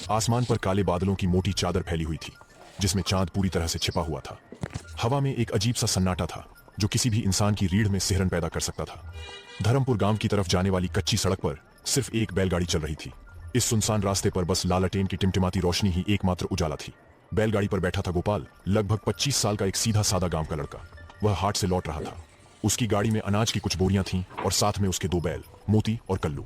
आसमान पर काले बादलों की मोटी चादर फैली हुई थी, जिसमें चांद पूरी तरह से छिपा हुआ था। हवा में एक अजीब सा सन्नाटा था, जो किसी भी इंसान की रीढ़ में सिहरन पैदा कर सकता था। धर्मपुर गांव की तरफ जाने वाली कच्ची सड़क पर सिर्फ एक बैलगाड़ी चल रही थी। इस सुनसान रास्ते पर बस लालटेन की टिमटिमाती रोशनी ही एकमात्र उजाला थी। बैलगाड़ी पर बैठा था गोपाल, लगभग 25 साल का एक सीधा सादा गांव का लड़का। वह हाट से लौट रहा था। उसकी गाड़ी में अनाज की कुछ बोरियां थीं और साथ में उसके 2 बैल, मोती और कल्लू।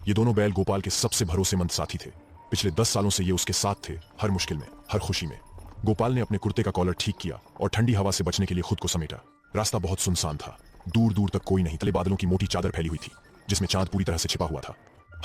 ये दोनों बैल गोपाल के सबसे भरोसेमंद साथी थे। पिछले 10 सालों से ये उसके साथ थे, हर मुश्किल में, हर खुशी में। गोपाल ने अपने कुर्ते का कॉलर ठीक किया और ठंडी हवा से बचने के लिए खुद को समेटा। रास्ता बहुत सुनसान था, दूर दूर तक कोई नहीं। तले बादलों की मोटी चादर फैली हुई थी, जिसमें चांद पूरी तरह से छिपा हुआ था।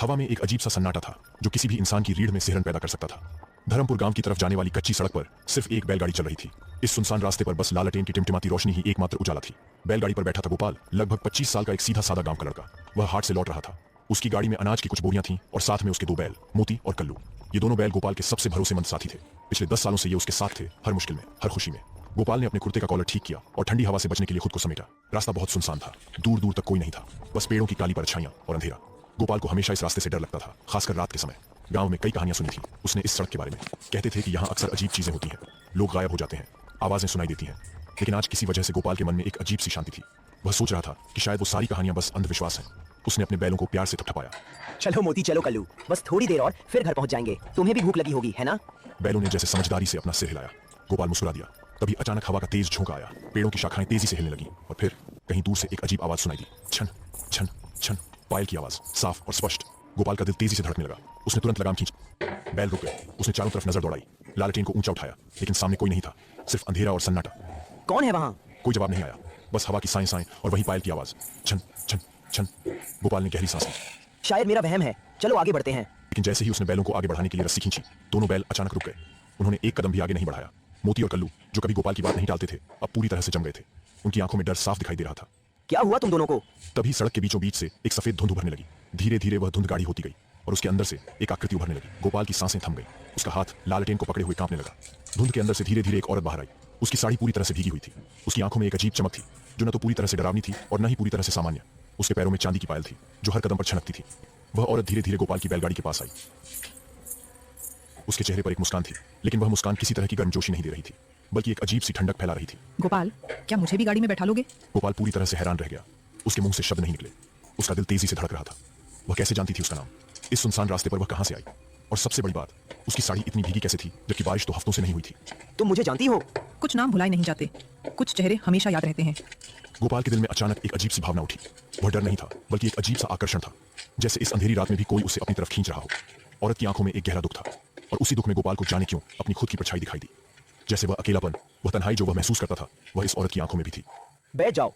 हवा में एक अजीब सा सन्नाटा था, जो किसी भी इंसान की रीढ़ में सिहरन पैदा कर सकता था। धर्मपुर गांव की तरफ जाने वाली कच्ची सड़क पर सिर्फ एक बैलगाड़ी चल रही थी। इस सुनसान रास्ते पर बस लालटेन की टिमटिमाती रोशनी ही एकमात्र उजाला थी। बैलगाड़ी पर बैठा था गोपाल, लगभग 25 साल का एक सीधा सादा गांव का लड़का। वह हाट से लौट रहा था। उसकी गाड़ी में अनाज की कुछ बोरियां थीं और साथ में उसके 2 बैल, मोती और कल्लू। ये दोनों बैल गोपाल के सबसे भरोसेमंद साथी थे। पिछले 10 सालों से ये उसके साथ थे, हर मुश्किल में, हर खुशी में। गोपाल ने अपने कुर्ते का कॉलर ठीक किया और ठंडी हवा से बचने के लिए खुद को समेटा। रास्ता बहुत सुनसान था, दूर दूर तक कोई नहीं था, बस पेड़ों की काली परछाइयां और अंधेरा। गोपाल को हमेशा इस रास्ते से डर लगता था, खासकर रात के समय। गांव में कई कहानियां सुनी थी उसने इस सड़क के बारे में। कहते थे कि यहाँ अक्सर अजीब चीजें होती हैं, लोग गायब हो जाते हैं, आवाजें सुनाई देती हैं। लेकिन आज किसी वजह से गोपाल के मन में एक अजीब सी शांति थी। वह सोच रहा था कि शायद वो सारी कहानियां बस अंधविश्वास हैं। उसने अपने बैलों को प्यार से थपथपाया। चलो मोती, चलो कल्लू, बस थोड़ी देर और फिर घर पहुंच जाएंगे। तुम्हें भी भूख लगी होगी, है ना? बैलों ने जैसे समझदारी से अपना सिर हिलाया। गोपाल मुस्कुरा दिया। तभी अचानक हवा का तेज झोंका आया। पेड़ों की शाखाएं तेजी से हिलने लगी और फिर कहीं दूर से एक अजीब आवाज सुनाई दी। छन छन छन, पायल की आवाज, साफ और स्पष्ट। गोपाल का दिल तेजी से धड़कने लगा। उसने तुरंत लगाम खींची। बैल रुक गए। उसने चारों तरफ नजर दौड़ाई, लालटेन को ऊंचा उठाया, लेकिन सामने कोई नहीं था, सिर्फ अंधेरा और सन्नाटा। कौन है वहां? कोई जवाब नहीं आया, बस हवा की साएं साएं और वही पायल की आवाज, छन छन छन। गोपाल ने गहरी सांस ली। शायद मेरा वहम है, चलो आगे बढ़ते हैं। लेकिन जैसे ही उसने बैलों को आगे बढ़ाने के लिए रस्सी खींची, दोनों बैल अचानक रुक गए। उन्होंने एक कदम भी आगे नहीं बढ़ाया। मोती और कल्लू, जो कभी गोपाल की बात नहीं टालते थे, अब पूरी तरह से जम गए थे। उनकी आंखों में डर साफ दिखाई दे रहा था। क्या हुआ तुम दोनों को? तभी सड़क के बीचों बीच से एक सफेद धुंध उभरने लगी। धीरे धीरे वह धुंध गाढ़ी होती गई और उसके अंदर से एक आकृति उभरने लगी। गोपाल की सांसें थम गई। उसका हाथ लालटेन को पकड़े हुए कांपने लगा। धुंध के अंदर से धीरे धीरे एक औरत बाहर आई। उसकी साड़ी पूरी तरह से भीगी हुई थी। उसकी आंखों में एक अजीब चमक थी, जो न तो पूरी तरह से डरावनी थी और न ही पूरी तरह से सामान्य। उसके पैरों में चांदी की पायल थी, जो हर कदम पर छनकती थी। वह औरत धीरे धीरे गोपाल की बैलगाड़ी के पास आई। उसके चेहरे पर एक मुस्कान थी, लेकिन वह मुस्कान किसी तरह की गर्मजोशी नहीं दे रही थी, बल्कि एक अजीब सी ठंडक फैला रही थी। गोपाल, क्या मुझे भी गाड़ी में बैठा लोगे? गोपाल पूरी तरह से हैरान रह गया। उसके मुंह से शब्द नहीं निकले। उसका दिल तेजी से धड़क रहा था। वह कैसे जानती थी उसका नाम? इस सुनसान रास्ते पर वह कहां से आई? और सबसे बड़ी बात, उसकी साड़ी इतनी भीगी कैसे थी, जबकि बारिश तो हफ्तों से नहीं हुई थी? तुम मुझे जानती हो? कुछ नाम भुलाए नहीं जाते, कुछ चेहरे हमेशा याद रहते हैं। गोपाल के दिल में अचानक एक अजीब सी भावना उठी। वह डर नहीं था, बल्कि एक अजीब सा आकर्षण था, जैसे इस अंधेरी रात में भी कोई उसे अपनी तरफ खींच रहा हो। औरत की आंखों में एक गहरा दुख था, और उसी दुख में गोपाल को जाने क्यों अपनी खुद की परछाई दिखाई दी। जैसे वह अकेलापन, वह तन्हाई जो वह महसूस करता था, वह इस औरत की आंखों में भी थी। बैठ जाओ।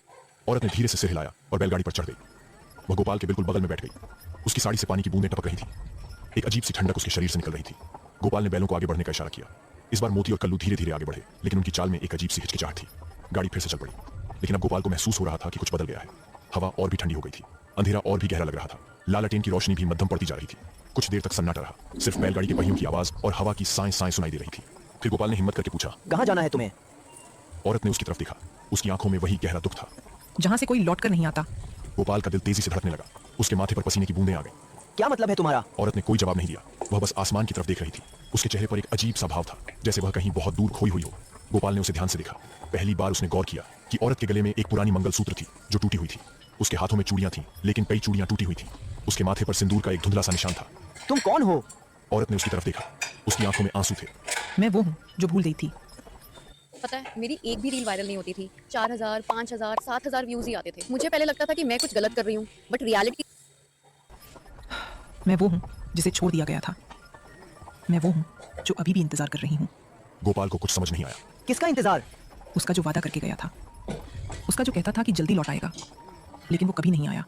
औरत ने धीरे से सिर हिलाया और बैलगाड़ी पर चढ़ गई। वह गोपाल के बिल्कुल बगल में बैठ गई। उसकी साड़ी से पानी की बूंदें टपक रही थी। एक अजीब सी ठंडक उसके शरीर से निकल रही थी। गोपाल ने बैलों को आगे बढ़ने का इशारा किया। इस बार मोती और कल्लू धीरे धीरे आगे बढ़े, लेकिन उनकी चाल में एक अजीब सी हिचकिचाहट थी। गाड़ी फिर से चल पड़ी, लेकिन अब गोपाल को महसूस हो रहा था कि कुछ बदल गया है। हवा और भी ठंडी हो गई थी। अंधेरा और भी गहरा लग रहा था। लालटेन की रोशनी भी मध्यम पड़ती जा रही थी। कुछ देर तक सन्नाटा रहा, सिर्फ बैलगाड़ी के पहियों की आवाज और हवा की साएं साएं सुनाई दे रही थी। फिर गोपाल ने हिम्मत करके पूछा, कहाँ जाना है तुम्हें? औरत ने उसकी तरफ देखा। उसकी आंखों में वही गहरा दुख था, जहाँ से कोई लौट कर नहीं आता। गोपाल का दिल तेजी से धड़कने लगा। उसके माथे पर पसीने की बूंदें आ गई। क्या मतलब है तुम्हारा? औरत ने कोई जवाब नहीं दिया। वह बस आसमान की तरफ देख रही थी। उसके चेहरे पर एक अजीब सा भाव था, जैसे वह कहीं बहुत दूर खोई हुई हो। गोपाल ने उसे ध्यान से देखा। पहली बार उसने गौर किया कि औरत के गले में एक पुरानी मंगलसूत्र थी, जो टूटी हुई थी। उसके हाथों में चूड़ियां थीं, लेकिन कई चूड़ियां टूटी हुई थीं। उसके माथे पर सिंदूर का एक धुंधला सा निशान था। तुम कौन हो? औरत ने उसकी तरफ देखा। उसकी आंखों में आंसू थे। मैं वो हूँ जो भूल गई थी। पता है, मेरी एक भी रील वायरल नहीं होती थी। 4000, 5000, 7000 व्यूज ही आते थे। मुझे पहले लगता था कि मैं कुछ गलत कर रही हूँ, बट रियलिटी। मैं वो हूँ जिसे छोड़ दिया गया था। मैं वो हूँ जो अभी भी इंतजार कर रही हूँ। गोपाल को कुछ समझ नहीं आया। किसका इंतजार? उसका जो वादा करके गया था, उसका जो कहता था कि जल्दी लौट आएगा, लेकिन वो कभी नहीं आया।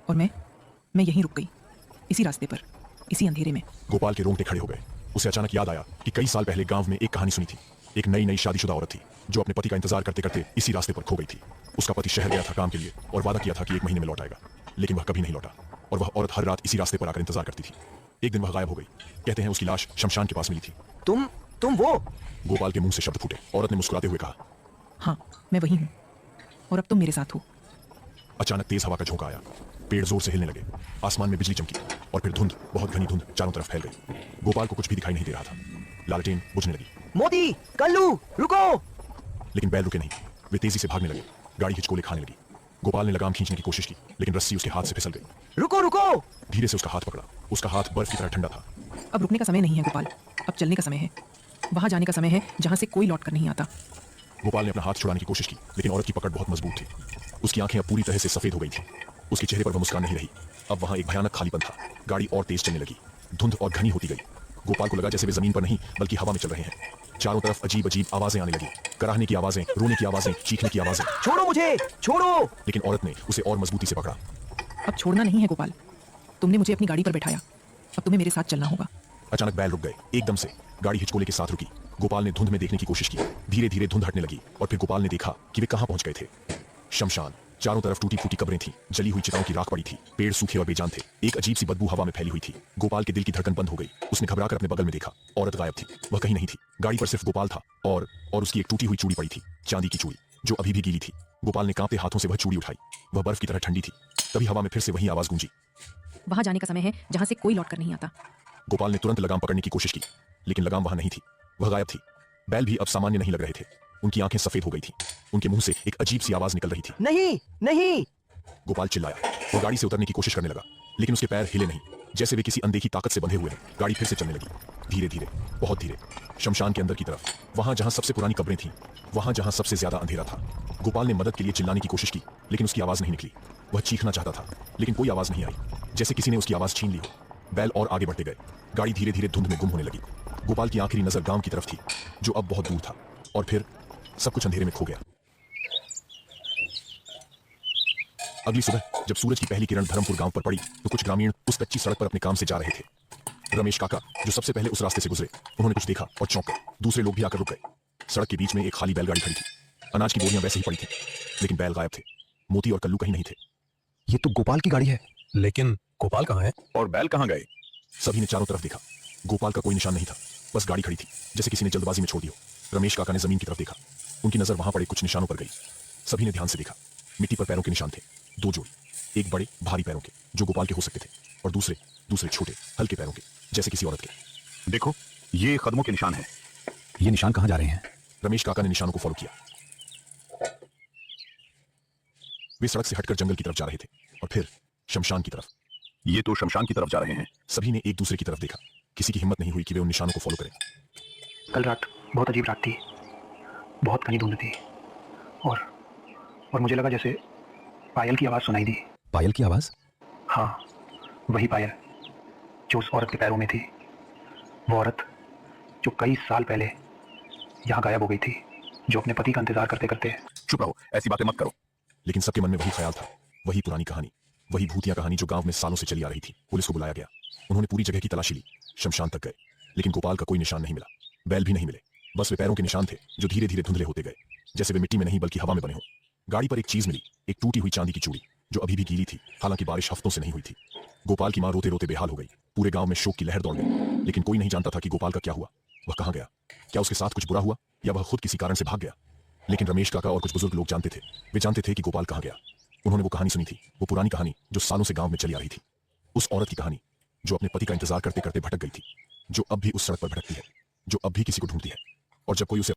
और मैं यहीं रुक गई, इसी रास्ते पर, इसी अंधेरे में। गोपाल के रोंगटे खड़े हो गए। उसे अचानक याद आया कि कई साल पहले गांव में एक कहानी सुनी थी। एक नई शादीशुदा औरत थी, जो अपने पति का इंतजार करते करते इसी रास्ते पर खो गई थी। उसका पति शहर गया था काम के लिए और वादा किया था कि 1 महीने में लौट आएगा, लेकिन वह कभी नहीं लौटा। और वह औरत हर रात इसी रास्ते पर आकर इंतजार करती थी। एक दिन वह गायब हो गई। कहते हैं उसकी लाश शमशान के पास मिली थी। तुम वो? गोपाल के मुंह से शब्द फूटे। औरत ने मुस्कुराते हुए कहा, हाँ, मैं वही हूँ, और अब तुम मेरे साथ हो। अचानक तेज हवा का झोंका आया। पेड़ जोर से हिलने लगे, आसमान में बिजली चमकी और फिर धुंध, बहुत घनी धुंध चारों तरफ फैल गई। गोपाल को कुछ भी दिखाई नहीं दे रहा था। लालटेन बुझने लगी। मोती, कल्लू, रुको। लेकिन बैल रुके नहीं, वे तेजी से भागने लगे। गाड़ी हिचकोले खाने लगी। गोपाल ने लगाम खींचने की कोशिश की, लेकिन रस्सी उसके हाथ से फिसल गई। रुको रुको। धीरे से उसका हाथ पकड़ा। उसका हाथ बर्फ की तरह ठंडा था। अब रुकने का समय नहीं है गोपाल, अब चलने का समय है। वहां जाने का समय है जहां से कोई लौट कर नहीं आता। गोपाल ने अपना हाथ छुड़ाने की कोशिश की, लेकिन औरत की पकड़ बहुत मजबूत थी। उसकी आंखें अब पूरी तरह से सफेद हो गई थी। उसके चेहरे पर वह मुस्कान नहीं रही। अब वहां एक भयानक खालीपन था। गाड़ी और तेज चलने लगी। धुंध और घनी होती गई। गोपाल को लगा जैसे वे जमीन पर नहीं बल्कि हवा में चल रहे हैं। चारों तरफ अजीब अजीब आवाजें आने लगी, कराहने की आवाजें, रोने की आवाजें, चीखने की आवाजें। छोड़ो मुझे, छोड़ो। लेकिन औरत ने उसे और मजबूती से पकड़ा। अब छोड़ना नहीं है गोपाल, तुमने मुझे अपनी गाड़ी पर बैठाया, अब तुम्हें मेरे साथ चलना होगा। अचानक बैल रुक गए। एकदम से गाड़ी हिचकोले के साथ रुकी। गोपाल ने धुंध में देखने की कोशिश की। धीरे धीरे धुंध हटने लगी और फिर गोपाल ने देखा कि वे कहां पहुंच गए थे। शमशान। चारों तरफ टूटी फूटी कब्रें थीं, जली हुई चिताओं की राख पड़ी थी। पेड़ सूखे और बेजान थे। एक अजीब सी बदबू हवा में फैली हुई थी। गोपाल के दिल की धड़कन बंद हो गई। उसने घबराकर अपने बगल में देखा। औरत गायब थी, वह कहीं नहीं थी। गाड़ी पर सिर्फ गोपाल था और उसकी एक टूटी हुई चूड़ी पड़ी थी, चांदी की चूड़ी, जो अभी भी गीली थी। गोपाल ने कांपते हाथों से वह चूड़ी उठाई। वह बर्फ की तरह ठंडी थी। तभी हवा में फिर से वही आवाज गूंजी। वहां जाने का समय है जहां से कोई लौट कर नहीं आता। गोपाल ने तुरंत लगाम पकड़ने की कोशिश की, लेकिन लगाम वहां नहीं थी, वह गायब थी। बैल भी अब सामान्य नहीं लग रहे थे। उनकी आंखें सफेद हो गई थीं। उनके मुंह से एक अजीब सी आवाज निकल रही थी। नहीं, नहीं। गोपाल चिल्लाया। वो गाड़ी से उतरने की कोशिश करने लगा, लेकिन उसके पैर हिले नहीं, जैसे वे किसी अनदेखी ताकत से बंधे हुए हैं। गाड़ी फिर से चलने लगी, धीरे धीरे, बहुत धीरे, शमशान के अंदर की तरफ, वहां जहां सबसे पुरानी कब्रें थीं, वहां जहां सबसे ज्यादा अंधेरा था। गोपाल ने मदद के लिए चिल्लाने की कोशिश की, लेकिन उसकी आवाज नहीं निकली। वह चीखना चाहता था, लेकिन कोई आवाज नहीं आई, जैसे किसी ने उसकी आवाज छीन ली हो। बैल और आगे बढ़ते गए। गाड़ी धीरे धीरे धुंध में गुम होने लगी। गोपाल की आखिरी नजर गांव की तरफ थी, जो अब बहुत दूर था, और फिर सब कुछ अंधेरे में खो गया। अगली सुबह जब सूरज की पहली किरण धर्मपुर गांव पर पड़ी, तो कुछ ग्रामीण उस कच्ची सड़क पर अपने काम से जा रहे थे। रमेश काका, जो सबसे पहले उस रास्ते से गुजरे, उन्होंने कुछ देखा और चौंक गए। दूसरे लोग भी आकर रुक गए। सड़क के बीच में एक खाली बैलगाड़ी खड़ी थी। अनाज की बोरियां वैसे ही पड़ी थी, लेकिन बैल गायब थे। मोती और कल्लू कहीं नहीं थे। ये तो गोपाल की गाड़ी है, लेकिन गोपाल कहाँ है? और बैल कहाँ गए? सभी ने चारों तरफ देखा। गोपाल का कोई निशान नहीं था, बस गाड़ी खड़ी थी, जैसे किसी ने जल्दबाजी में छोड़ दी हो। रमेश काका ने जमीन की तरफ देखा। उनकी नजर वहां पड़े कुछ निशानों पर गई। सभी ने ध्यान से देखा। मिट्टी पर पैरों के निशान थे, 2 जोड़ी, एक बड़े भारी पैरों के, जो गोपाल के हो सकते थे, और दूसरे छोटे हल्के पैरों के, जैसे किसी औरत के। देखो, ये कदमों के निशान हैं। ये निशान कहाँ जा रहे हैं? रमेश काका ने निशानों को फॉलो किया। वे सड़क से हटकर जंगल की तरफ जा रहे थे, और फिर शमशान की तरफ। ये तो शमशान की तरफ जा रहे हैं। सभी ने एक दूसरे की तरफ देखा। किसी की हिम्मत नहीं हुई कि वे उन निशानों को फॉलो करें। कल रात बहुत अजीब रात थी, बहुत घनी धुंध थी, और मुझे लगा जैसे पायल की आवाज़ सुनाई दी। पायल की आवाज? हाँ, वही पायल जो उस औरत के पैरों में थी। वो औरत जो कई साल पहले यहाँ गायब हो गई थी, जो अपने पति का इंतजार करते करते। चुप रहो, ऐसी बातें मत करो। लेकिन सबके मन में वही ख्याल था, वही पुरानी कहानी, वही भूतिया कहानी जो गांव में सालों से चली आ रही थी। पुलिस को बुलाया गया। उन्होंने पूरी जगह की तलाशी ली, शमशान तक गए, लेकिन गोपाल का कोई निशान नहीं मिला। बैल भी नहीं मिले। बस वे पैरों के निशान थे, जो धीरे धीरे धुंधले होते गए, जैसे वे मिट्टी में नहीं बल्कि हवा में बने हों। गाड़ी पर एक चीज मिली, एक टूटी हुई चांदी की चूड़ी, जो अभी भी गीली थी, हालांकि बारिश हफ्तों से नहीं हुई थी। गोपाल की मां रोते रोते बेहाल हो गई। पूरे गांव में शोक की लहर दौड़ गई, लेकिन कोई नहीं जानता था कि गोपाल का क्या हुआ। वह कहां गया? क्या उसके साथ कुछ बुरा हुआ, या वह खुद किसी कारण से भाग गया? लेकिन रमेश काका और कुछ बुजुर्ग लोग जानते थे। वे जानते थे कि गोपाल कहां गया। उन्होंने वो कहानी सुनी थी, वो पुरानी कहानी जो सालों से गांव में चली आ रही थी। उस औरत की कहानी जो अपने पति का इंतजार करते करते भटक गई थी, जो अब भी उस सड़क पर भटकती है, जो अब भी किसी को ढूंढती है, और जब कोई उसे